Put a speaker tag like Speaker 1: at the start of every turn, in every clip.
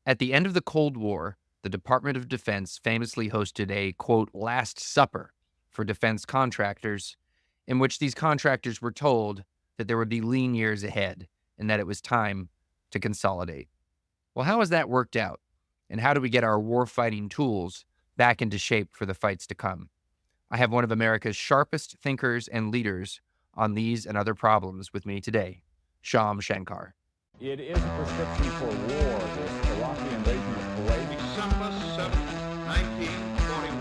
Speaker 1: At the end of the Cold War, the Department of Defense famously hosted a, quote, Last Supper for defense contractors, in which these contractors were told that there would be lean years ahead and that it was time to consolidate. Well, how has that worked out? And how do we get our war-fighting tools back into shape for the fights to come? I have one of America's sharpest thinkers and leaders on these and other problems with me today, Shyam Sankar.
Speaker 2: It is a prescription for war, this Iraqi invasion of Kuwait.
Speaker 3: December 7, 1941,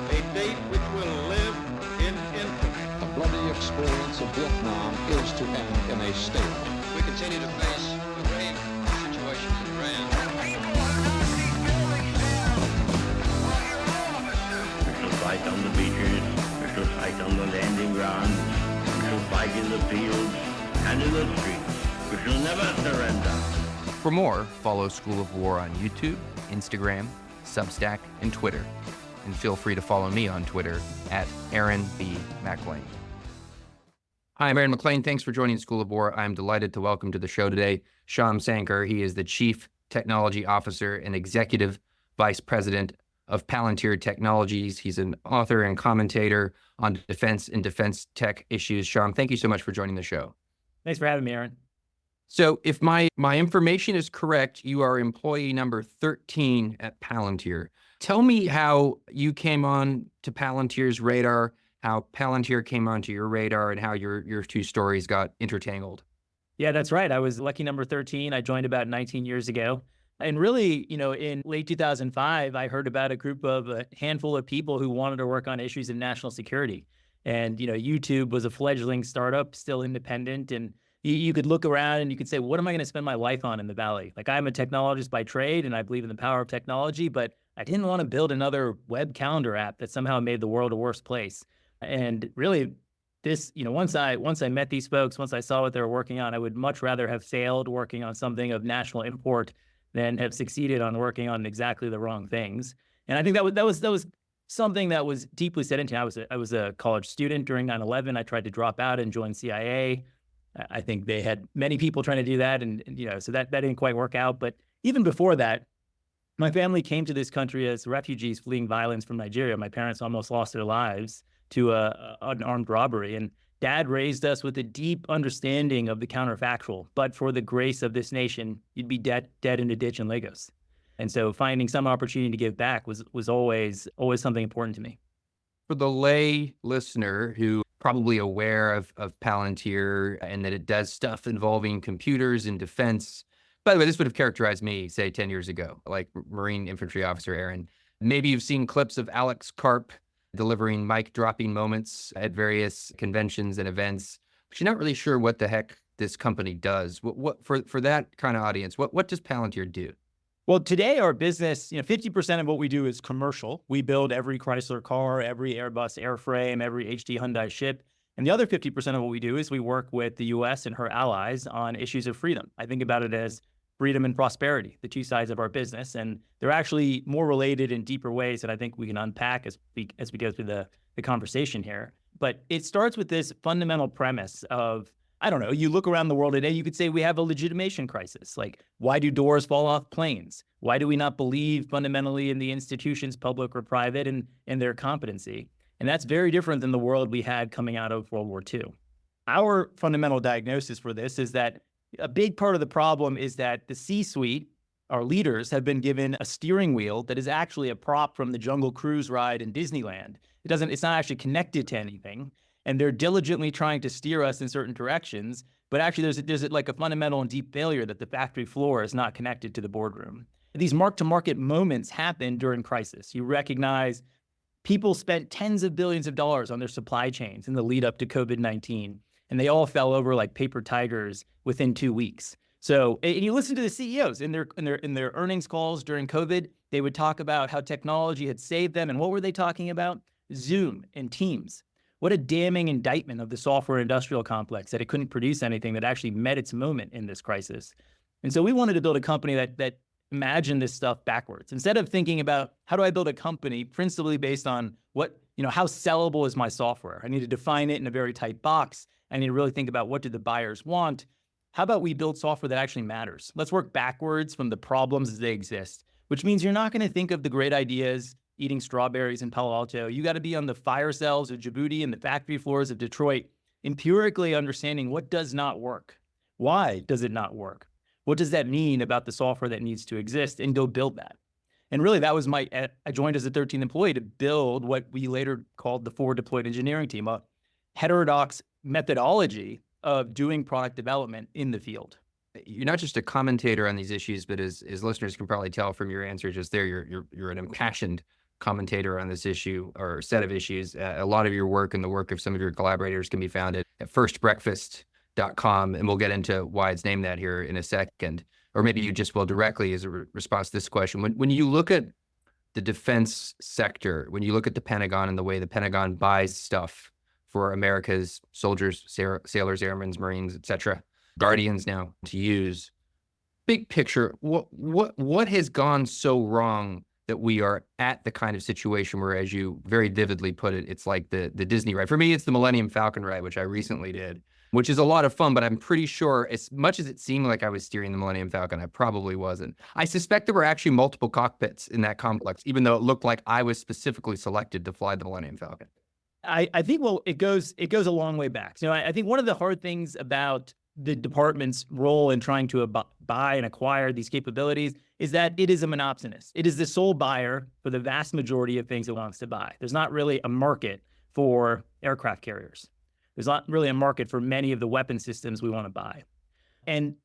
Speaker 3: a date which will live in infamy.
Speaker 4: The bloody experience of Vietnam is to end in a stalemate.
Speaker 5: We continue to face a grave situation in Iran.
Speaker 6: We shall fight on the beaches, we shall fight on the landing grounds, we shall fight in the fields and in the streets. We shall never surrender.
Speaker 1: For more, follow School of War on YouTube, Instagram, Substack, and Twitter. And feel free to follow me on Twitter at Aaron B. McLean. Hi, I'm Aaron McLean. Thanks for joining School of War. I'm delighted to welcome to the show today Shyam Sankar. He is the Chief Technology Officer and Executive Vice President of Palantir Technologies. He's an author and commentator on defense and defense tech issues. Shyam, thank you so much for joining the show.
Speaker 7: Thanks for having me, Aaron.
Speaker 1: So if my information is correct, you are employee number 13 at Palantir. Tell me how you came on to Palantir's radar, how Palantir came onto your radar, and how your two stories got intertangled.
Speaker 7: Yeah, that's right. I was lucky number 13. I joined about 19 years ago. And really, in late 2005, I heard about a handful of people who wanted to work on issues of national security. And, YouTube was a fledgling startup, still independent, and you could look around and you could say, what am I going to spend my life on in the Valley? Like, I'm a technologist by trade and I believe in the power of technology, but I didn't want to build another web calendar app that somehow made the world a worse place. And really, this, once I met these folks, once I saw what they were working on, I would much rather have failed working on something of national import than have succeeded on working on exactly the wrong things. And I think that was something that was deeply set into me. I was a college student during 9/11. I tried to drop out and join CIA. I think they had many people trying to do that. And, so that didn't quite work out. But even before that, my family came to this country as refugees fleeing violence from Nigeria. My parents almost lost their lives to an armed robbery. And Dad raised us with a deep understanding of the counterfactual. But for the grace of this nation, you'd be dead in a ditch in Lagos. And so finding some opportunity to give back was always something important to me.
Speaker 1: For the lay listener who probably aware of Palantir and that it does stuff involving computers and defense. By the way, this would have characterized me, say, 10 years ago, like Marine Infantry Officer Aaron. Maybe you've seen clips of Alex Karp delivering mic-dropping moments at various conventions and events, but you're not really sure what the heck this company does. What for that kind of audience, what does Palantir do?
Speaker 7: Well, today our business, 50% of what we do is commercial. We build every Chrysler car, every Airbus airframe, every HD Hyundai ship. And the other 50% of what we do is we work with the US and her allies on issues of freedom. I think about it as freedom and prosperity, the two sides of our business. And they're actually more related in deeper ways that I think we can unpack as we go through the conversation here. But it starts with this fundamental premise of, I don't know, you look around the world today, you could say we have a legitimation crisis. Like, why do doors fall off planes? Why do we not believe fundamentally in the institutions, public or private, and their competency? And that's very different than the world we had coming out of World War II. Our fundamental diagnosis for this is that a big part of the problem is that the C-suite, our leaders, have been given a steering wheel that is actually a prop from the Jungle Cruise ride in Disneyland. It's not actually connected to anything. And they're diligently trying to steer us in certain directions, but actually there's like a fundamental and deep failure that the factory floor is not connected to the boardroom. These mark-to-market moments happen during crisis. You recognize people spent tens of billions of dollars on their supply chains in the lead up to COVID-19, and they all fell over like paper tigers within 2 weeks. So, and you listen to the CEOs in their earnings calls during COVID, they would talk about how technology had saved them, and what were they talking about? Zoom and Teams. What a damning indictment of the software industrial complex that it couldn't produce anything that actually met its moment in this crisis. And so we wanted to build a company that imagined this stuff backwards. Instead of thinking about how do I build a company principally based on how sellable is my software? I need to define it in a very tight box. I need to really think about what do the buyers want? how about we build software that actually matters? Let's work backwards from the problems as they exist, which means you're not going to think of the great ideas eating strawberries in Palo Alto. You got to be on the fire cells of Djibouti and the factory floors of Detroit, empirically understanding what does not work. Why does it not work? What does that mean about the software that needs to exist, and go build that. And really, that was I joined as a 13th employee to build what we later called the forward deployed engineering team, a heterodox methodology of doing product development in the field.
Speaker 1: You're not just a commentator on these issues, but as listeners can probably tell from your answer just there, you're an impassioned commentator on this issue or set of issues. A lot of your work and the work of some of your collaborators can be found at firstbreakfast.com, and we'll get into why it's named that here in a second. Or maybe you just will directly as a response to this question. When you look at the defense sector, when you look at the Pentagon and the way the Pentagon buys stuff for America's soldiers, sailors, airmen, Marines, etc., Guardians now to use, big picture, what has gone so wrong that we are at the kind of situation where, as you very vividly put it, it's like the Disney ride? For me, it's the Millennium Falcon ride, which I recently did, which is a lot of fun, but I'm pretty sure, as much as it seemed like I was steering the Millennium Falcon, I probably wasn't. I suspect there were actually multiple cockpits in that complex, even though it looked like I was specifically selected to fly the Millennium Falcon.
Speaker 7: I think, well, it goes a long way back. So I think one of the hard things about the department's role in trying to buy and acquire these capabilities is that it is a monopsonist. It is the sole buyer for the vast majority of things it wants to buy. There's not really a market for aircraft carriers. There's not really a market for many of the weapon systems we want to buy. And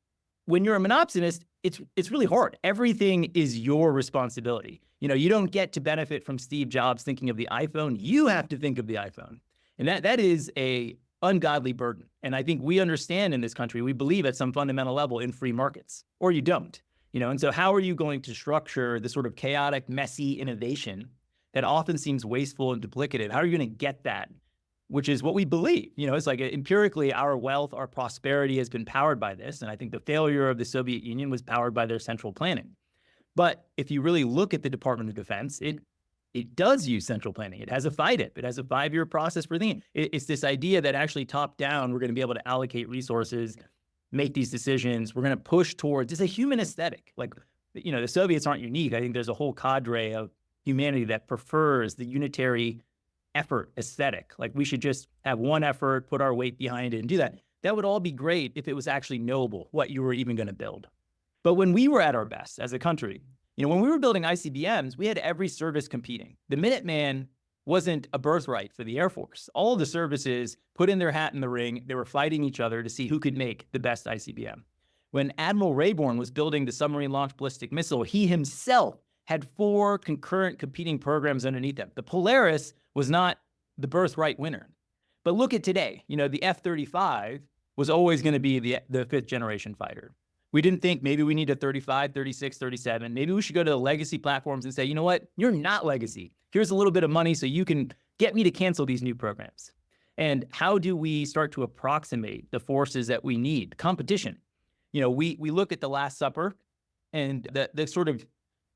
Speaker 7: when you're a monopsonist, it's really hard. Everything is your responsibility. You don't get to benefit from Steve Jobs thinking of the iPhone. You have to think of the iPhone. And that is a ungodly burden. And I think we understand in this country, we believe at some fundamental level in free markets, or you don't. And so how are you going to structure the sort of chaotic, messy innovation that often seems wasteful and duplicative? How are you going to get that? Which is what we believe. It's like empirically, our wealth, our prosperity has been powered by this. And I think the failure of the Soviet Union was powered by their central planning. But if you really look at the Department of Defense, it does use central planning. It has a FIDIP. It has a 5-year process for thinking. It's this idea that actually top down, we're going to be able to allocate resources, make these decisions. We're going to push towards, it's a human aesthetic. Like, the Soviets aren't unique. I think there's a whole cadre of humanity that prefers the unitary effort aesthetic. Like, we should just have one effort, put our weight behind it and do that. That would all be great if it was actually knowable what you were even going to build. But when we were at our best as a country, when we were building ICBMs, we had every service competing. The Minuteman wasn't a birthright for the Air Force. All of the services put in their hat in the ring. They were fighting each other to see who could make the best ICBM. When Admiral Rayborn was building the submarine-launched ballistic missile, he himself had 4 concurrent competing programs underneath him. The Polaris was not the birthright winner. But look at today. The F-35 was always going to be the 5th generation fighter. We didn't think maybe we need a 35, 36, 37. Maybe we should go to the legacy platforms and say, you know what? You're not legacy. Here's a little bit of money so you can get me to cancel these new programs. And how do we start to approximate the forces that we need? Competition. We look at The Last Supper, and the sort of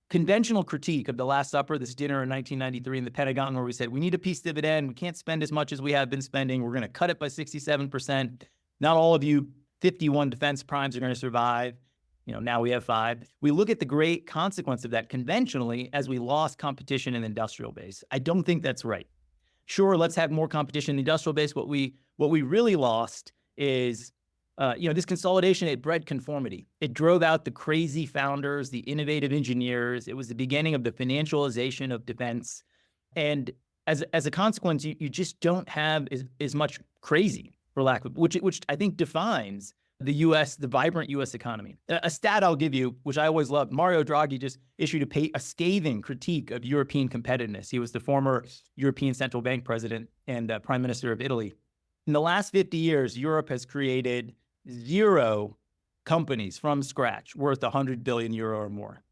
Speaker 7: conventional critique of The Last Supper, this dinner in 1993 in the Pentagon, where we said, we need a peace dividend. We can't spend as much as we have been spending. We're going to cut it by 67%. Not all of you 51 defense primes are going to survive. Now we have 5. We look at the great consequence of that conventionally as we lost competition in the industrial base. I don't think that's right. Sure, let's have more competition in the industrial base. What we really lost is, this consolidation. It bred conformity. It drove out the crazy founders, the innovative engineers. It was the beginning of the financialization of defense. And as a consequence, you just don't have as much crazy, for lack of, which I think defines the vibrant U.S. economy. A stat I'll give you, which I always loved, Mario Draghi just issued a scathing critique of European competitiveness. He was the former European Central Bank president and prime minister of Italy. In the last 50 years, Europe has created 0 companies from scratch worth 100 billion euro or more.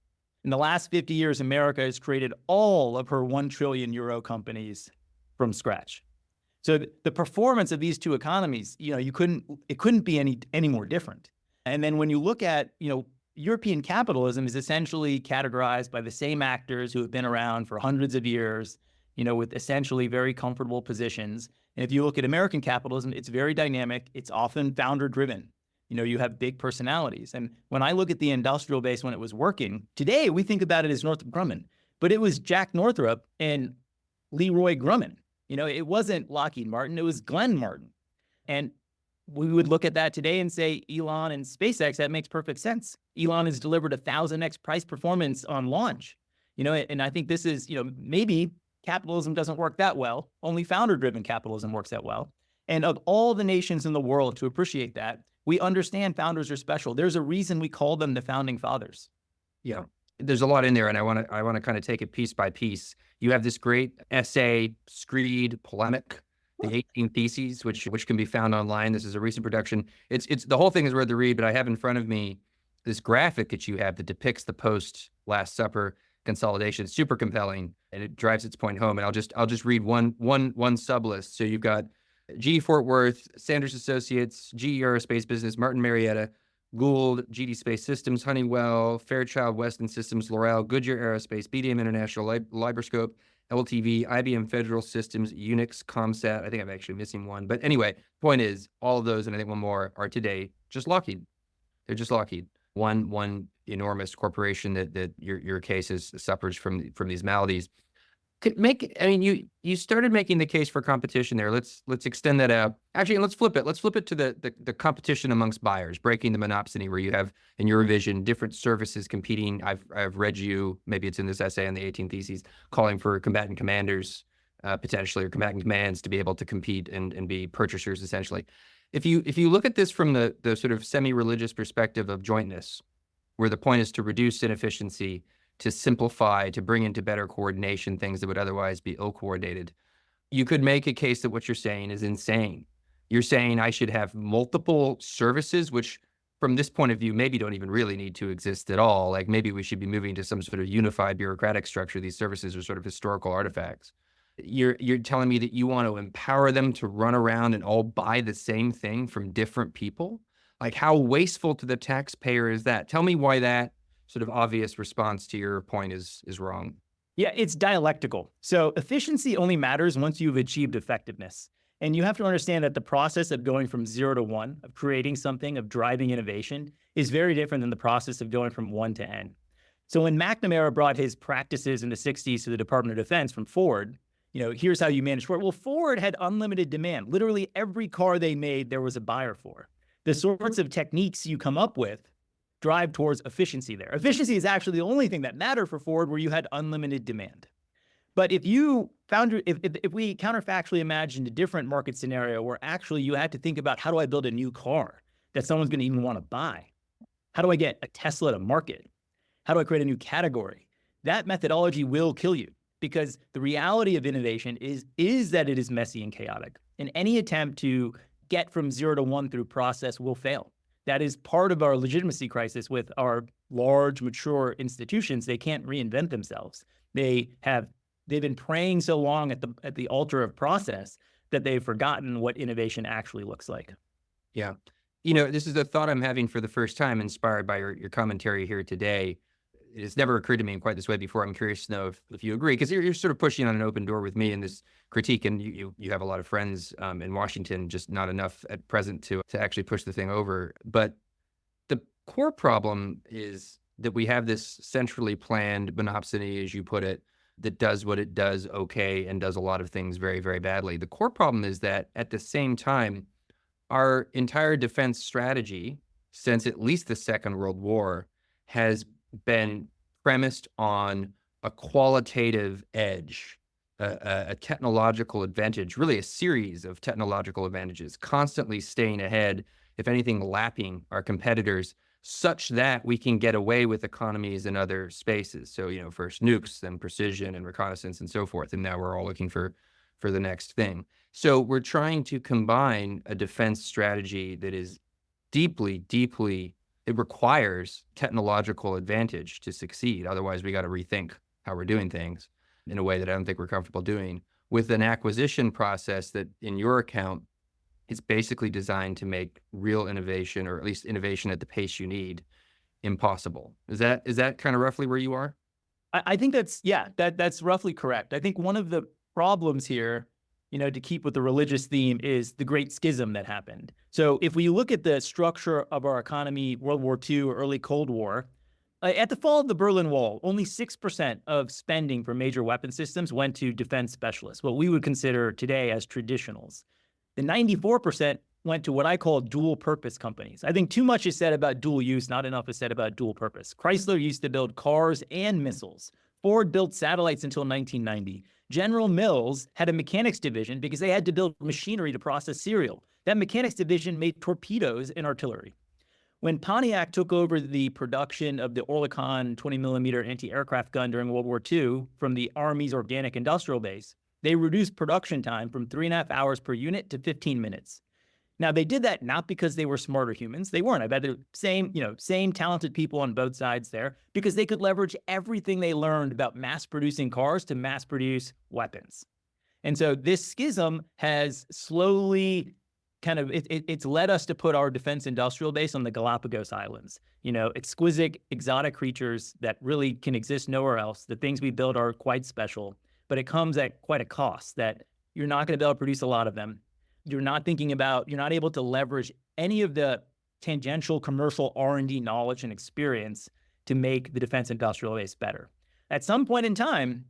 Speaker 7: In the last 50 years, America has created all of her 1 trillion euro companies from scratch. So the performance of these two economies, it couldn't be any more different. And then when you look at, European capitalism is essentially categorized by the same actors who have been around for hundreds of years, with essentially very comfortable positions. And if you look at American capitalism, it's very dynamic. It's often founder driven. You have big personalities. And when I look at the industrial base when it was working, today we think about it as Northrop Grumman, but it was Jack Northrop and Leroy Grumman. It wasn't Lockheed Martin, it was Glenn Martin. And we would look at that today and say, Elon and SpaceX, that makes perfect sense. Elon has delivered 1,000x price performance on launch. And I think this is, maybe capitalism doesn't work that well. Only founder-driven capitalism works that well. And of all the nations in the world to appreciate that, we understand founders are special. There's a reason we call them the founding fathers.
Speaker 1: Yeah, there's a lot in there, and I want to kind of take it piece by piece. You have this great essay, screed polemic, the 18 Theses, which can be found online. This is a recent production. It's the whole thing is worth the read, but I have in front of me this graphic that you have that depicts the post Last Supper consolidation. It's super compelling, and it drives its point home. And I'll just read one sub list. So you've got GE Fort Worth, Sanders Associates, GE Aerospace Business, Martin Marietta, Gould, GD Space Systems, Honeywell, Fairchild Weston Systems, L'Oreal, Goodyear Aerospace, BDM International, Libroscope, LTV, IBM Federal Systems, Unix, Comsat. I think I'm actually missing one. But anyway, point is, all of those, and I think one more, are today just Lockheed. They're just Lockheed. One enormous corporation that your case suffers from these maladies. You started making the case for competition there. Let's extend that out. Actually, and let's flip it. Let's flip it to the competition amongst buyers, breaking the monopsony, where you have, in your vision, different services competing. I've read you, maybe it's in this essay on the 18 Theses, calling for combatant commanders, potentially, or combatant commands to be able to compete and be purchasers, essentially. If you look at this from the sort of semi-religious perspective of jointness, where the point is to reduce inefficiency, to simplify, to bring into better coordination things that would otherwise be ill-coordinated, you could make a case that what you're saying is insane. You're saying I should have multiple services, which from this point of view, maybe don't even really need to exist at all. Like maybe we should be moving to some sort of unified bureaucratic structure. These services are sort of historical artifacts. You're telling me that you want to empower them to run around and all buy the same thing from different people? Like, how wasteful to the taxpayer is that? Tell me why that sort of obvious response to your point is wrong.
Speaker 7: Yeah, it's dialectical. So efficiency only matters once you've achieved effectiveness. And you have to understand that the process of going from 0 to 1, of creating something, of driving innovation, is very different than the process of going from 1 to N. So when McNamara brought his practices in the 60s to the Department of Defense from Ford, here's how you manage Ford. Well, Ford had unlimited demand. Literally every car they made, there was a buyer for. The sorts of techniques you come up with drive towards efficiency there. Efficiency is actually the only thing that mattered for Ford, where you had unlimited demand. But if we counterfactually imagined a different market scenario where actually you had to think about, how do I build a new car that someone's going to even want to buy? How do I get a Tesla to market? How do I create a new category? That methodology will kill you, because the reality of innovation is that it is messy and chaotic. And any attempt to get from 0 to 1 through process will fail. That is part of our legitimacy crisis with our large, mature institutions. They can't reinvent themselves. They've been praying so long at the altar of process that they've forgotten what innovation actually looks like.
Speaker 1: Yeah. This is a thought I'm having for the first time, inspired by your commentary here today. It's never occurred to me in quite this way before. I'm curious to know if you agree, because you're sort of pushing on an open door with me in this critique, and you have a lot of friends in Washington, just not enough at present to actually push the thing over. But the core problem is that we have this centrally planned monopsony, as you put it, that does what it does okay and does a lot of things very, very badly. The core problem is that at the same time, our entire defense strategy since at least the Second World War has been premised on a qualitative edge, a technological advantage, really a series of technological advantages, constantly staying ahead, if anything, lapping our competitors, such that we can get away with economies in other spaces. So, first nukes, then precision and reconnaissance and so forth. And now we're all looking for the next thing. So we're trying to combine a defense strategy that is deeply, it requires technological advantage to succeed. Otherwise, we got to rethink how we're doing things in a way that I don't think we're comfortable doing, with an acquisition process that, in your account, is basically designed to make real innovation, or at least innovation at the pace you need, impossible. Is that kind of roughly where you are?
Speaker 7: I think that's roughly correct. I think one of the problems here to keep with the religious theme, is the Great Schism that happened. So if we look at the structure of our economy, World War II, or early Cold War, at the fall of the Berlin Wall, only 6% of spending for major weapon systems went to defense specialists, what we would consider today as traditionals. The 94% went to what I call dual purpose companies. I think too much is said about dual use, not enough is said about dual purpose. Chrysler used to build cars and missiles. Ford built satellites until 1990. General Mills had a mechanics division because they had to build machinery to process cereal. That mechanics division made torpedoes and artillery. When Pontiac took over the production of the Oerlikon 20-millimeter anti-aircraft gun during World War II from the Army's organic industrial base, they reduced production time from 3.5 hours per unit to 15 minutes. Now, they did that not because they were smarter humans. They weren't. I bet the same talented people on both sides there, because they could leverage everything they learned about mass-producing cars to mass-produce weapons. And so this schism has slowly it's led us to put our defense industrial base on the Galapagos Islands. Exquisite, exotic creatures that really can exist nowhere else. The things we build are quite special, but it comes at quite a cost that you're not going to be able to produce a lot of them. You're not able to leverage any of the tangential commercial R&D knowledge and experience to make the defense industrial base better. At some point in time,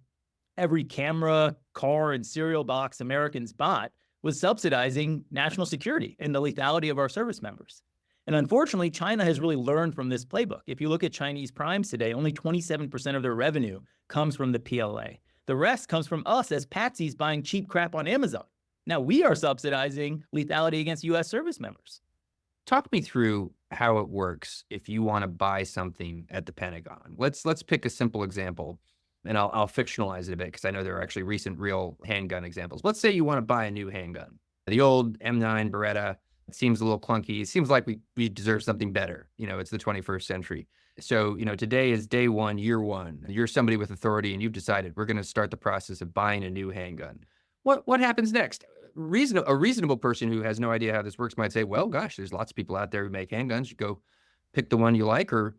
Speaker 7: every camera, car, and cereal box Americans bought was subsidizing national security and the lethality of our service members. And unfortunately, China has really learned from this playbook. If you look at Chinese primes today, only 27% of their revenue comes from the PLA. The rest comes from us as patsies buying cheap crap on Amazon. Now we are subsidizing lethality against U.S. service members.
Speaker 1: Talk me through how it works if you want to buy something at the Pentagon. Let's pick a simple example. And I'll fictionalize it a bit because I know there are actually recent real handgun examples. Let's say you want to buy a new handgun. The old M9 Beretta, it seems a little clunky. It seems like we deserve something better. It's the 21st century. So, today is day one, year one. You're somebody with authority and you've decided we're going to start the process of buying a new handgun. What happens next? A reasonable person who has no idea how this works might say, well, gosh, there's lots of people out there who make handguns. You go pick the one you like, or,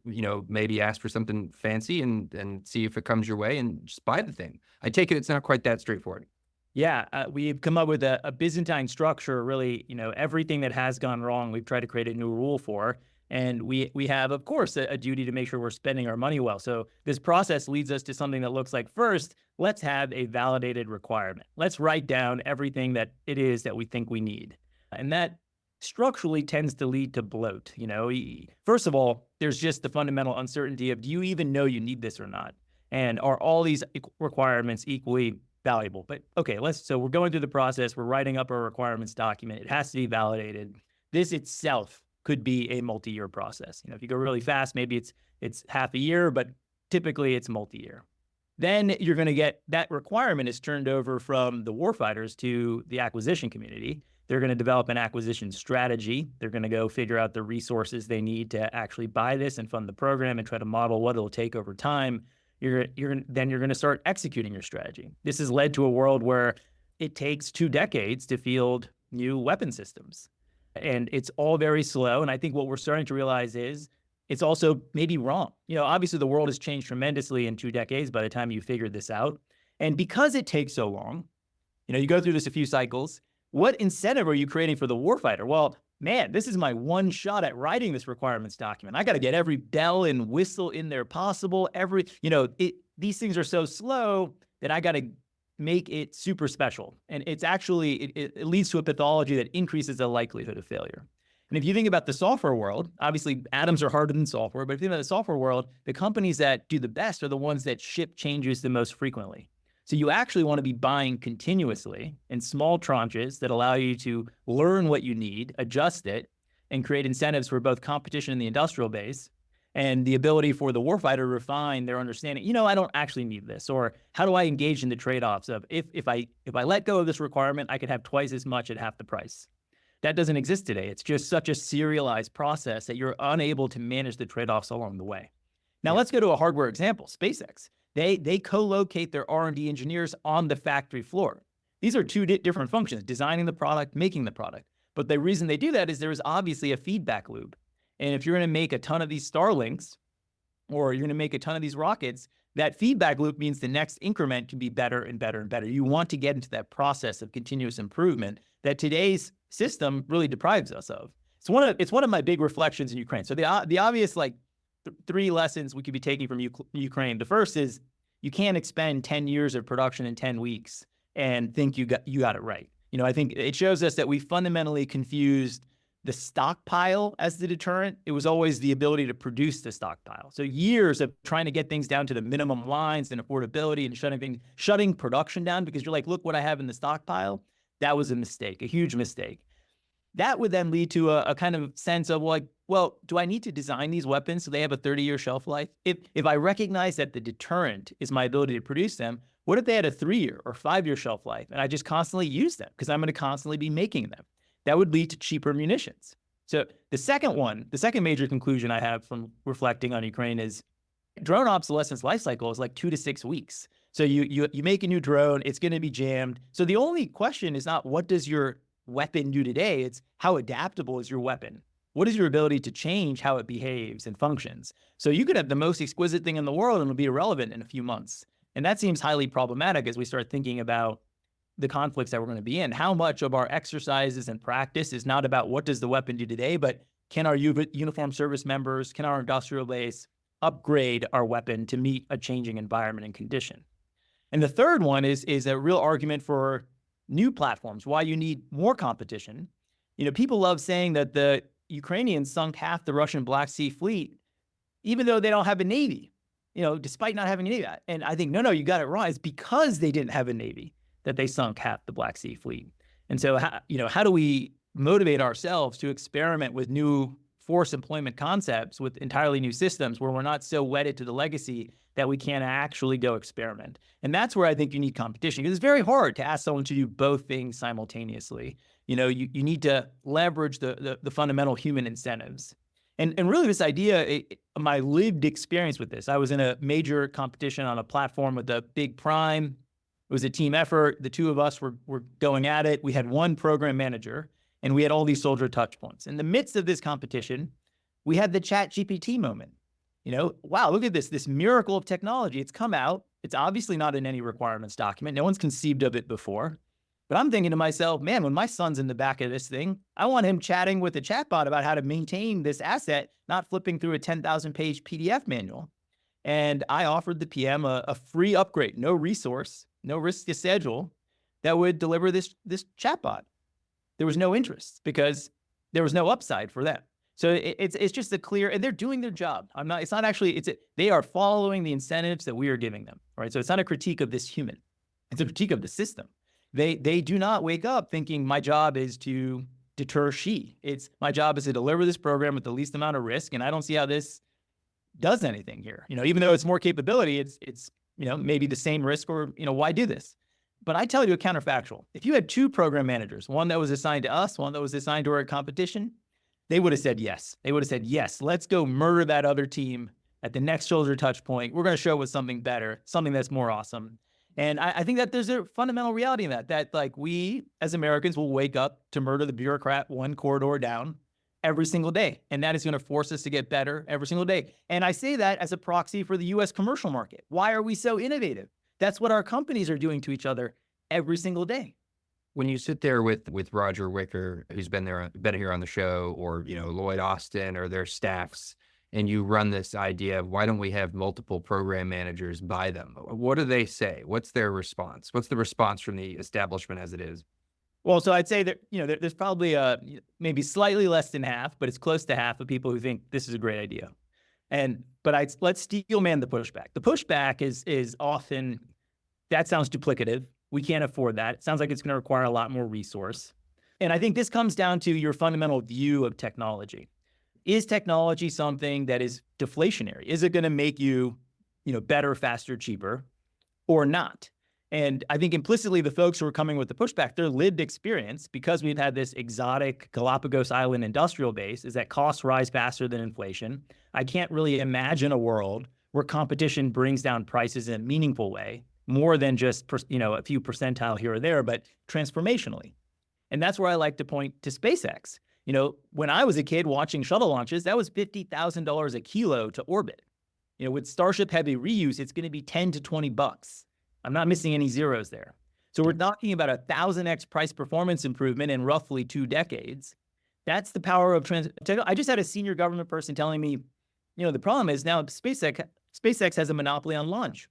Speaker 1: maybe ask for something fancy and see if it comes your way and just buy the thing. I take it it's not quite that straightforward.
Speaker 7: Yeah, we've come up with a Byzantine structure, really, everything that has gone wrong, we've tried to create a new rule for. And we have, of course, a duty to make sure we're spending our money well. So this process leads us to something that looks like, first, let's have a validated requirement. Let's write down everything that it is that we think we need. And that structurally tends to lead to bloat. First of all, there's just the fundamental uncertainty of, do you even know you need this or not? And are all these requirements equally valuable? But okay, so we're going through the process. We're writing up our requirements document. It has to be validated. This itself could be a multi-year process. If you go really fast, maybe it's half a year, but typically it's multi-year. Then you're going to get that requirement is turned over from the warfighters to the acquisition community. They're going to develop an acquisition strategy. They're going to go figure out the resources they need to actually buy this and fund the program and try to model what it'll take over time. Then you're going to start executing your strategy. This has led to a world where it takes 2 decades to field new weapon systems. And it's all very slow. And I think what we're starting to realize is it's also maybe wrong. Obviously the world has changed tremendously in 2 decades by the time you figured this out. And because it takes so long, you go through this a few cycles. What incentive are you creating for the warfighter? Well, man, this is my one shot at writing this requirements document. I got to get every bell and whistle in there possible. These things are so slow that I got to make it super special. And it's actually, it leads to a pathology that increases the likelihood of failure. And if you think about the software world, obviously atoms are harder than software, but if you think about the software world, the companies that do the best are the ones that ship changes the most frequently. So you actually want to be buying continuously in small tranches that allow you to learn what you need, adjust it, and create incentives for both competition in the industrial base and the ability for the warfighter to refine their understanding. I don't actually need this, or how do I engage in the trade-offs of if I let go of this requirement, I could have twice as much at half the price. That doesn't exist today. It's just such a serialized process that you're unable to manage the trade-offs along the way. Now let's go to a hardware example, SpaceX. They co-locate their R&D engineers on the factory floor. These are 2 different functions, designing the product, making the product. But the reason they do that is there is obviously a feedback loop. And if you're going to make a ton of these Starlinks, or you're going to make a ton of these rockets, that feedback loop means the next increment can be better and better and better. You want to get into that process of continuous improvement that today's system really deprives us of. It's one of my big reflections in Ukraine. So the obvious three lessons we could be taking from Ukraine. The first is you can't expend 10 years of production in 10 weeks and think you got it right. I think it shows us that we fundamentally confused the stockpile as the deterrent. It was always the ability to produce the stockpile. So years of trying to get things down to the minimum lines and affordability and shutting production down because you're like, look what I have in the stockpile. That was a mistake, a huge mistake. That would then lead to a kind of sense of well, do I need to design these weapons so they have a 30-year shelf life? If I recognize that the deterrent is my ability to produce them, what if they had a 3-year or 5-year shelf life and I just constantly use them because I'm going to constantly be making them? That would lead to cheaper munitions. So the second major conclusion I have from reflecting on Ukraine is drone obsolescence life cycle is 2 to 6 weeks. So you make a new drone, it's going to be jammed. So the only question is not what does your weapon do today, it's how adaptable is your weapon? What is your ability to change how it behaves and functions? So you could have the most exquisite thing in the world and it'll be irrelevant in a few months. And that seems highly problematic as we start thinking about the conflicts that we're going to be in. How much of our exercises and practice is not about what does the weapon do today, but can our uniformed service members, can our industrial base upgrade our weapon to meet a changing environment and condition? And the third one is a real argument for new platforms, why you need more competition. People love saying that the Ukrainians sunk half the Russian Black Sea fleet, even though they don't have a navy, despite not having a navy. And I think, no, you got it wrong. It's because they didn't have a navy that they sunk half the Black Sea fleet. And so, how do we motivate ourselves to experiment with new force employment concepts with entirely new systems where we're not so wedded to the legacy that we can't actually go experiment? And that's where I think you need competition, because it's very hard to ask someone to do both things simultaneously. You need to leverage the fundamental human incentives. And really this idea, my lived experience with this, I was in a major competition on a platform with a big prime. It was a team effort. The two of us were going at it. We had one program manager and we had all these soldier touch points. In the midst of this competition, we had the ChatGPT moment. Wow, look at this miracle of technology. It's come out. It's obviously not in any requirements document. No one's conceived of it before. But I'm thinking to myself, man, when my son's in the back of this thing, I want him chatting with a chatbot about how to maintain this asset, not flipping through a 10,000-page PDF manual. And I offered the PM a free upgrade, no resource, no risk to schedule, that would deliver this chatbot. There was no interest because there was no upside for them. So it's just a clear, and they're doing their job. They are following the incentives that we are giving them, right? So it's not a critique of this human. It's a critique of the system. They do not wake up thinking my job is to deter Xi. It's my job is to deliver this program with the least amount of risk, and I don't see how this does anything here. Even though it's more capability, it's maybe the same risk, or why do this? But I tell you a counterfactual. If you had two program managers, one that was assigned to us, one that was assigned to our competition, they would have said yes. They would have said, yes, let's go murder that other team at the next soldier touch point. We're going to show with something better, something that's more awesome. And I think that there's a fundamental reality in that we as Americans will wake up to murder the bureaucrat one corridor down every single day. And that is going to force us to get better every single day. And I say that as a proxy for the US commercial market. Why are we so innovative? That's what our companies are doing to each other every single day.
Speaker 1: When you sit there with Roger Wicker, who's been here on the show, or Lloyd Austin or their staffs, and you run this idea of why don't we have multiple program managers by them? What do they say? What's their response? What's the response from the establishment as it is?
Speaker 7: Well, so I'd say that, there's probably maybe slightly less than half, but it's close to half of people who think this is a great idea. But let's steel man the pushback. The pushback is often, that sounds duplicative. We can't afford that. It sounds like it's going to require a lot more resource. And I think this comes down to your fundamental view of technology. Is technology something that is deflationary? Is it going to make you, better, faster, cheaper, or not? And I think implicitly the folks who are coming with the pushback, their lived experience, because we've had this exotic Galapagos Island industrial base, is that costs rise faster than inflation. I can't really imagine a world where competition brings down prices in a meaningful way, more than just a few percentile here or there, but transformationally. And that's where I like to point to SpaceX. When I was a kid watching shuttle launches, that was $50,000 a kilo to orbit. With Starship Heavy reuse, it's going to be 10 to 20 bucks. I'm not missing any zeros there. So we're talking about a 1,000x price performance improvement in roughly 2 decades. That's the power of I just had a senior government person telling me, the problem is now SpaceX has a monopoly on launch.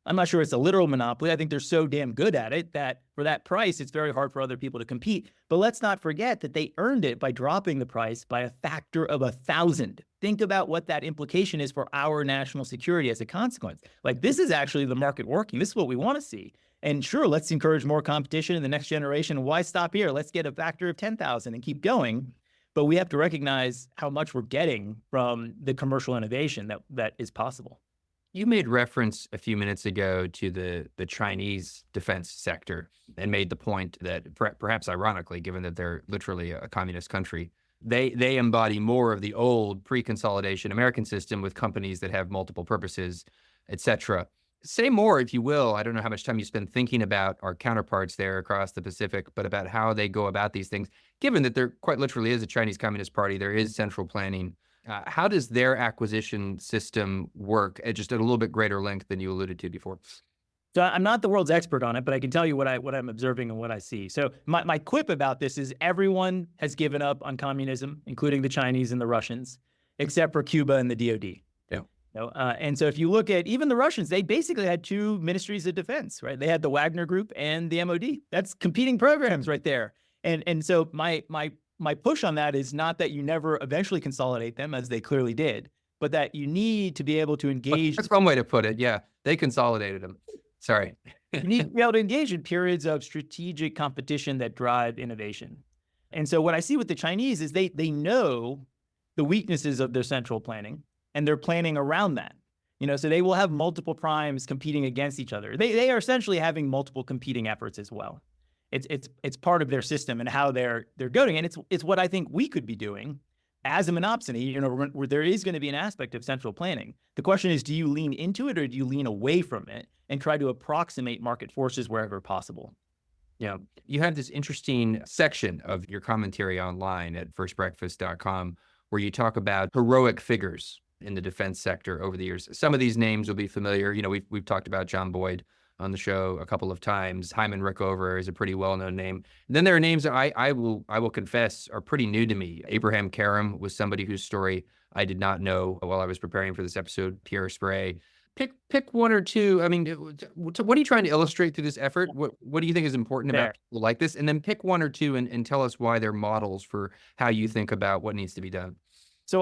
Speaker 7: I'm not sure it's a literal monopoly. I think they're so damn good at it that for that price, it's very hard for other people to compete. But let's not forget that they earned it by dropping the price by a factor of 1,000. Think about what that implication is for our national security as a consequence. Like, this is actually the market working. This is what we want to see. And sure, let's encourage more competition in the next generation. Why stop here? Let's get a factor of 10,000 and keep going. But we have to recognize how much we're getting from the commercial innovation that is possible.
Speaker 1: You made reference a few minutes ago to the Chinese defense sector and made the point that perhaps ironically, given that they're literally a communist country, they embody more of the old pre-consolidation American system with companies that have multiple purposes, et cetera. Say more, if you will. I don't know how much time you spend thinking about our counterparts there across the Pacific, but about how they go about these things, given that there quite literally is a Chinese Communist Party, there is central planning. How does their acquisition system work at just a little bit greater length than you alluded to before?
Speaker 7: So I'm not the world's expert on it, but I can tell you what I'm observing and what I see. So my quip about this is everyone has given up on communism, including the Chinese and the Russians, except for Cuba and the DoD. And so if you look at even the Russians, they basically had 2 ministries of defense, right? They had the Wagner Group and the MOD. That's competing programs right there. And so my push on that is not that you never eventually consolidate them, as they clearly did, but that you need to be able to engage.
Speaker 1: That's one way to put it. Yeah, they consolidated them. Sorry.
Speaker 7: You need to be able to engage in periods of strategic competition that drive innovation. And so what I see with the Chinese is they know the weaknesses of their central planning, and they're planning around that. So they will have multiple primes competing against each other. They are essentially having multiple competing efforts as well. It's part of their system and how they're going, and it's what I think we could be doing as a monopsony. Where there is going to be an aspect of central planning. The question is, do you lean into it or do you lean away from it and try to approximate market forces wherever possible?
Speaker 1: You have this interesting section of your commentary online at firstbreakfast.com where you talk about heroic figures in the defense sector over the years. Some of these names will be familiar. We've talked about John Boyd on the show a couple of times. Hyman Rickover is a pretty well-known name. And then there are names that I will confess are pretty new to me. Abraham Karam was somebody whose story I did not know while I was preparing for this episode. Pierre Sprey. Pick one or two. I mean, what are you trying to illustrate through this effort? What do you think is important about people like this? And then pick one or two and tell us why they're models for how you think about what needs to be done.
Speaker 7: So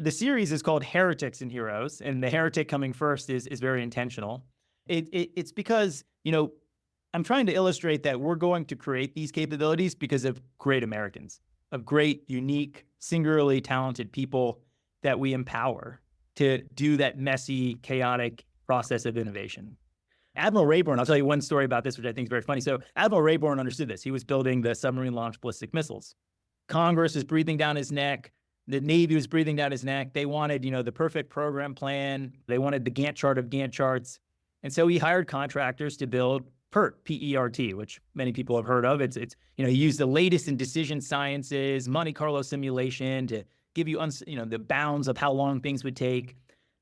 Speaker 7: the series is called Heretics and Heroes, and the heretic coming first is very intentional. It's because, I'm trying to illustrate that we're going to create these capabilities because of great Americans, of great, unique, singularly talented people that we empower to do that messy, chaotic process of innovation. Admiral Rayburn, I'll tell you one story about this, which I think is very funny. So Admiral Rayburn understood this. He was building the submarine-launched ballistic missiles. Congress is breathing down his neck. The Navy was breathing down his neck. They wanted, the perfect program plan. They wanted the Gantt chart of Gantt charts. And so he hired contractors to build PERT, P-E-R-T, which many people have heard of. It's he used the latest in decision sciences, Monte Carlo simulation to give you, the bounds of how long things would take.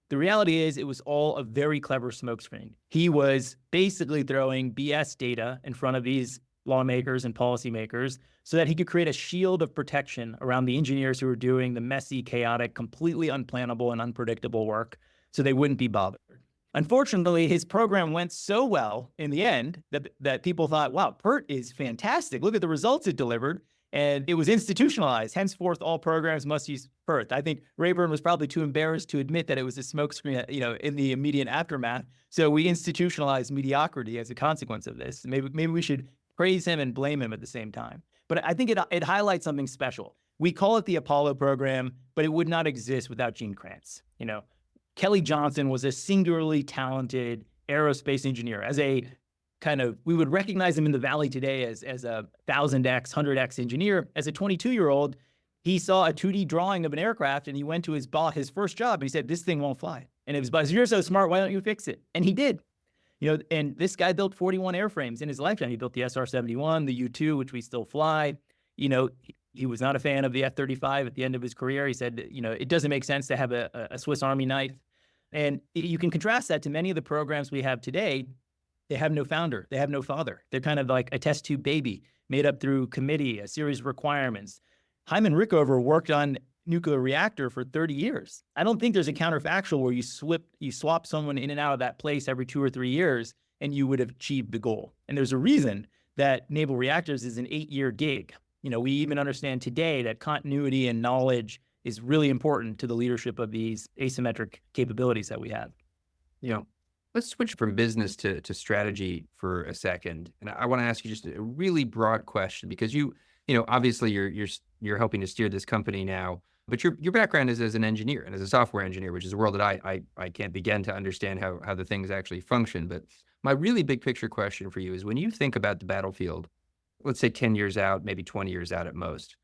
Speaker 7: The reality is it was all a very clever smokescreen. He was basically throwing BS data in front of these lawmakers and policymakers so that he could create a shield of protection around the engineers who were doing the messy, chaotic, completely unplannable and unpredictable work so they wouldn't be bothered. Unfortunately, his program went so well in the end that people thought, wow, PERT is fantastic. Look at the results it delivered. And it was institutionalized. Henceforth, all programs must use PERT. I think Rayburn was probably too embarrassed to admit that it was a smokescreen, in the immediate aftermath. So we institutionalized mediocrity as a consequence of this. Maybe we should praise him and blame him at the same time. But I think it highlights something special. We call it the Apollo program, but it would not exist without Gene Kranz. Kelly Johnson was a singularly talented aerospace engineer. As a we would recognize him in the Valley today as a 1000X, 100X engineer. As a 22-year-old, he saw a 2D drawing of an aircraft and he went to his boss, his first job, and he said, this thing won't fly. And his boss, you're so smart, why don't you fix it? And he did. And this guy built 41 airframes in his lifetime. He built the SR-71, the U-2, which we still fly. He was not a fan of the F-35 at the end of his career. He said, it doesn't make sense to have a Swiss Army knife. And you can contrast that to many of the programs we have today. They have no founder. They have no father. They're kind of like a test tube baby made up through committee, a series of requirements. Hyman Rickover worked on nuclear reactor for 30 years. I don't think there's a counterfactual where you swap someone in and out of that place every 2 or 3 years and you would have achieved the goal. And there's a reason that naval reactors is an 8-year gig. We even understand today that continuity and knowledge is really important to the leadership of these asymmetric capabilities that we have.
Speaker 1: Let's switch from business to strategy for a second. And I want to ask you just a really broad question, because obviously you're helping to steer this company now, but your background is as an engineer and as a software engineer, which is a world that I can't begin to understand how the things actually function. But my really big picture question for you is, when you think about the battlefield, let's say 10 years out, maybe 20 years out at most,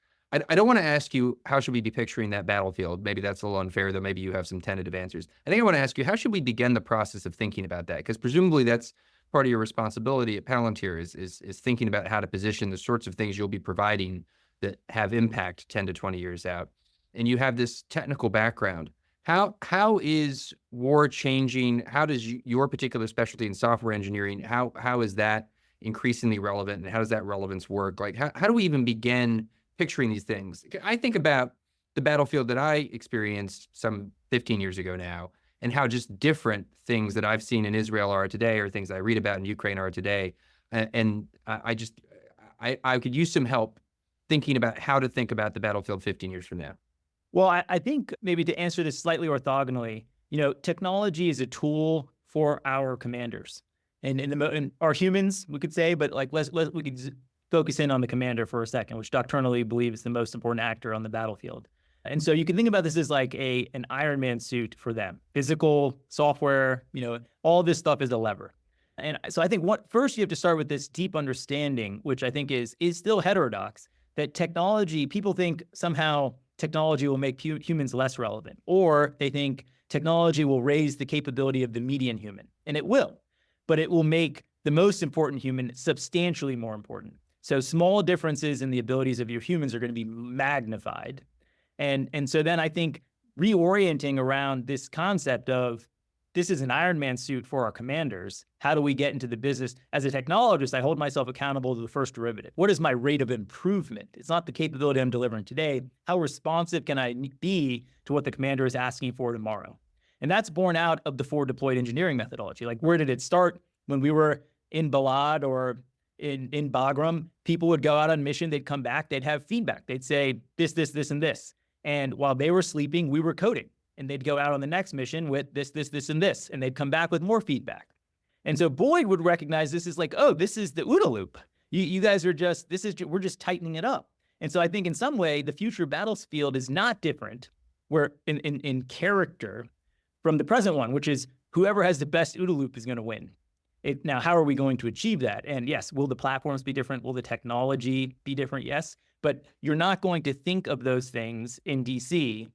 Speaker 1: I don't want to ask you, how should we be picturing that battlefield? Maybe that's a little unfair, though. Maybe you have some tentative answers. I think I want to ask you, how should we begin the process of thinking about that? Because presumably that's part of your responsibility at Palantir is thinking about how to position the sorts of things you'll be providing that have impact 10 to 20 years out. And you have this technical background. How is war changing? How does your particular specialty in software engineering, how is that increasingly relevant, and how does that relevance work? Like, how do we even begin picturing these things? I think about the battlefield that I experienced some 15 years ago now, and how just different things that I've seen in Israel are today, or things I read about in Ukraine are today. And I could use some help thinking about how to think about the battlefield 15 years from now.
Speaker 7: Well, I think maybe to answer this slightly orthogonally, technology is a tool for our commanders and our humans, we could say, but like we could focus in on the commander for a second, which doctrinally believe is the most important actor on the battlefield. And so you can think about this as like an Iron Man suit for them. Physical, software, all this stuff is a lever. And so I think first you have to start with this deep understanding, which I think is still heterodox, that technology, people think somehow technology will make humans less relevant, or they think technology will raise the capability of the median human. And it will, but it will make the most important human substantially more important. So small differences in the abilities of your humans are going to be magnified. And so then I think reorienting around this concept of this is an Iron Man suit for our commanders. How do we get into the business? As a technologist, I hold myself accountable to the first derivative. What is my rate of improvement? It's not the capability I'm delivering today. How responsive can I be to what the commander is asking for tomorrow? And that's born out of the forward deployed engineering methodology. Like, where did it start? When we were in Balad or in Bagram, people would go out on mission, they'd come back, they'd have feedback. They'd say this, and this. And while they were sleeping, we were coding. And they'd go out on the next mission with this, and this. And they'd come back with more feedback. And so Boyd would recognize this as like, oh, this is the OODA loop. You guys are we're just tightening it up. And so I think in some way, the future battlefield is not different where in character from the present one, which is whoever has the best OODA loop is going to win. Now, how are we going to achieve that? And yes, will the platforms be different? Will the technology be different? Yes. But you're not going to think of those things in DC,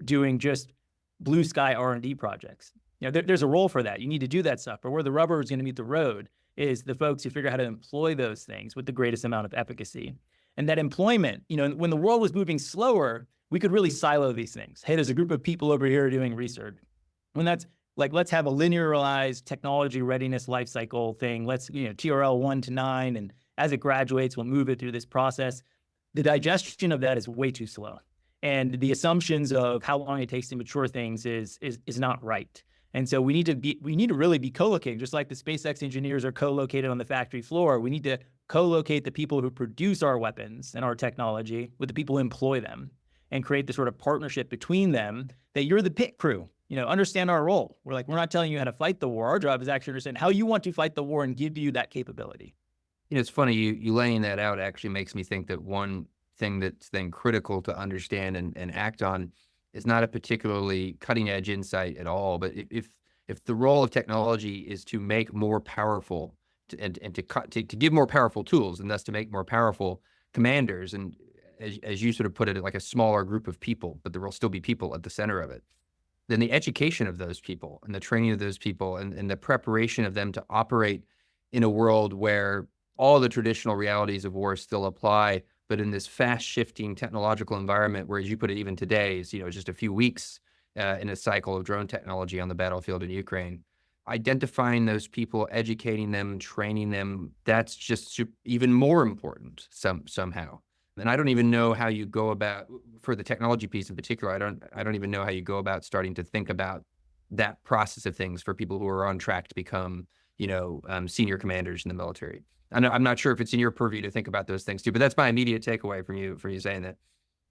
Speaker 7: doing just blue sky R&D projects. There's a role for that. You need to do that stuff. But where the rubber is going to meet the road is the folks who figure out how to employ those things with the greatest amount of efficacy. And that employment, when the world was moving slower, we could really silo these things. Hey, there's a group of people over here doing research. When that's like, let's have a linearized technology readiness lifecycle thing. Let's, TRL 1 to 9. And as it graduates, we'll move it through this process. The digestion of that is way too slow. And the assumptions of how long it takes to mature things is not right. And so we need to really be co-locating, just like the SpaceX engineers are co-located on the factory floor. We need to co-locate the people who produce our weapons and our technology with the people who employ them, and create the sort of partnership between them that you're the pit crew. Understand our role. We're not telling you how to fight the war. Our job is actually understand how you want to fight the war and give you that capability.
Speaker 1: It's funny, you laying that out actually makes me think that one thing that's then critical to understand and act on is not a particularly cutting edge insight at all. But if the role of technology is to make more powerful and to give more powerful tools, and thus to make more powerful commanders, and as you sort of put it, like a smaller group of people, but there will still be people at the center of it, then the education of those people and the training of those people and the preparation of them to operate in a world where all the traditional realities of war still apply, but in this fast shifting technological environment where, as you put it, even today is, just a few weeks in a cycle of drone technology on the battlefield in Ukraine. Identifying those people, educating them, training them, that's just even more important somehow. And I don't even know how you go about, for the technology piece in particular, I don't even know how you go about starting to think about that process of things for people who are on track to become, senior commanders in the military. I'm not sure if it's in your purview to think about those things too, but that's my immediate takeaway from you saying that.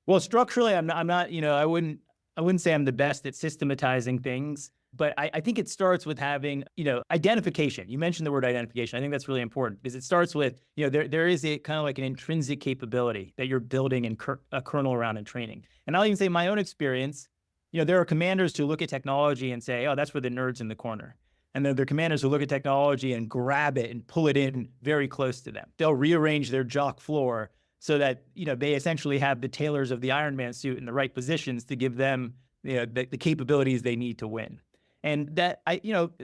Speaker 7: Well, structurally, I'm not, I wouldn't say I'm the best at systematizing things, but I think it starts with having, identification. You mentioned the word identification. I think that's really important because it starts with, there is a kind of like an intrinsic capability that you're building and a kernel around in training. And I'll even say my own experience, there are commanders who look at technology and say, oh, that's for the nerds in the corner. And then there are commanders who look at technology and grab it and pull it in very close to them. They'll rearrange their jock floor so that, they essentially have the tailors of the Iron Man suit in the right positions to give them, the capabilities they need to win. And that,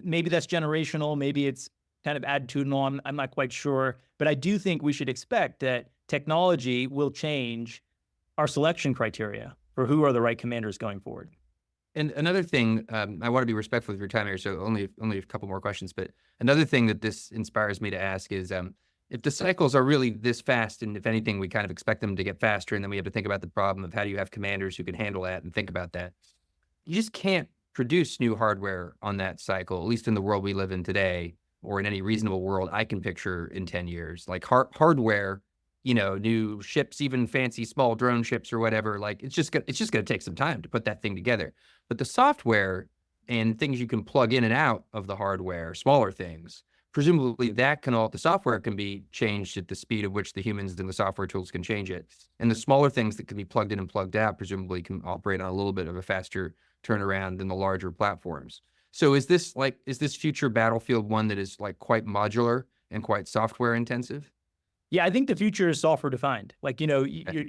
Speaker 7: maybe that's generational, maybe it's kind of attitudinal, I'm not quite sure. But I do think we should expect that technology will change our selection criteria for who are the right commanders going forward.
Speaker 1: And another thing, I want to be respectful of your time here, so only a couple more questions. But another thing that this inspires me to ask is, if the cycles are really this fast, and if anything, we kind of expect them to get faster, and then we have to think about the problem of how do you have commanders who can handle that and think about that. You just can't produce new hardware on that cycle, at least in the world we live in today, or in any reasonable world I can picture in 10 years. Like hardware, new ships, even fancy small drone ships or whatever, like it's just going to take some time to put that thing together. But the software and things you can plug in and out of the hardware, smaller things, presumably the software can be changed at the speed at which the humans and the software tools can change it. And the smaller things that can be plugged in and plugged out presumably can operate on a little bit of a faster turnaround than the larger platforms. So is this future battlefield one that is like quite modular and quite software intensive?
Speaker 7: Yeah, I think the future is software defined. Like, you're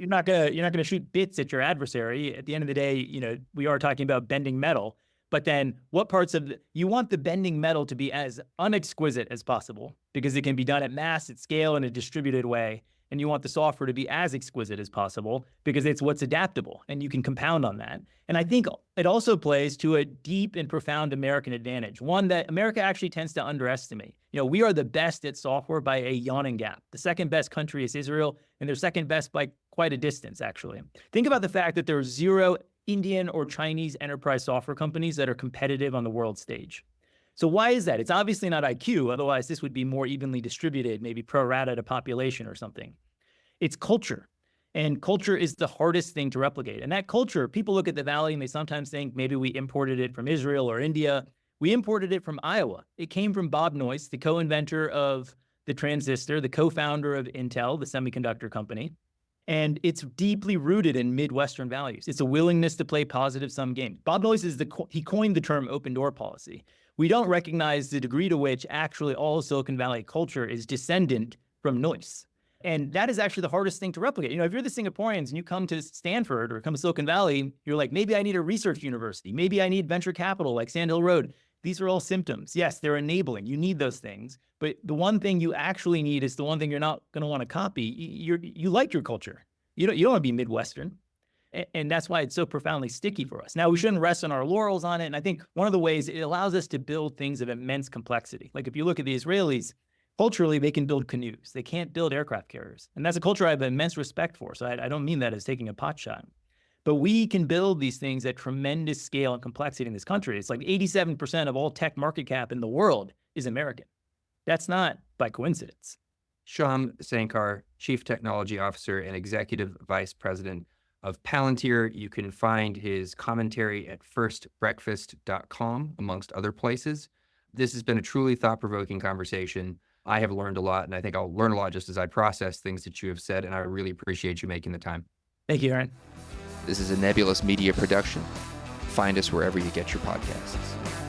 Speaker 7: not gonna shoot bits at your adversary. At the end of the day, we are talking about bending metal. But then what parts of you want the bending metal to be as unexquisite as possible because it can be done at mass, at scale, in a distributed way. And you want the software to be as exquisite as possible because it's what's adaptable and you can compound on that. And I think it also plays to a deep and profound American advantage, one that America actually tends to underestimate. We are the best at software by a yawning gap. The second best country is Israel, and they're second best by quite a distance, actually. Think about the fact that there are 0 Indian or Chinese enterprise software companies that are competitive on the world stage. So why is that? It's obviously not IQ. Otherwise, this would be more evenly distributed, maybe pro rata to population or something. It's culture. And culture is the hardest thing to replicate. And that culture, people look at the Valley and they sometimes think maybe we imported it from Israel or India. We imported it from Iowa. It came from Bob Noyce, the co-inventor of the transistor, the co-founder of Intel, the semiconductor company. And it's deeply rooted in Midwestern values. It's a willingness to play positive-sum games. Bob Noyce he coined the term open door policy. We don't recognize the degree to which actually all Silicon Valley culture is descendant from Noyce. And that is actually the hardest thing to replicate. If you're the Singaporeans and you come to Stanford or come to Silicon Valley, you're like, maybe I need a research university. Maybe I need venture capital like Sand Hill Road. These are all symptoms. Yes, they're enabling. You need those things. But the one thing you actually need is the one thing you're not going to want to copy. You like your culture. You don't want to be Midwestern. And that's why it's so profoundly sticky for us. Now, we shouldn't rest on our laurels on it. And I think one of the ways it allows us to build things of immense complexity. Like if you look at the Israelis, culturally, they can build canoes. They can't build aircraft carriers. And that's a culture I have immense respect for. So I don't mean that as taking a pot shot. But we can build these things at tremendous scale and complexity in this country. It's like 87% of all tech market cap in the world is American. That's not by coincidence.
Speaker 1: Shyam Sankar, Chief Technology Officer and Executive Vice President of Palantir. You can find his commentary at firstbreakfast.com, amongst other places. This has been a truly thought-provoking conversation. I have learned a lot, and I think I'll learn a lot just as I process things that you have said, and I really appreciate you making the time.
Speaker 7: Thank you, Aaron.
Speaker 1: This is a Nebulous Media production. Find us wherever you get your podcasts.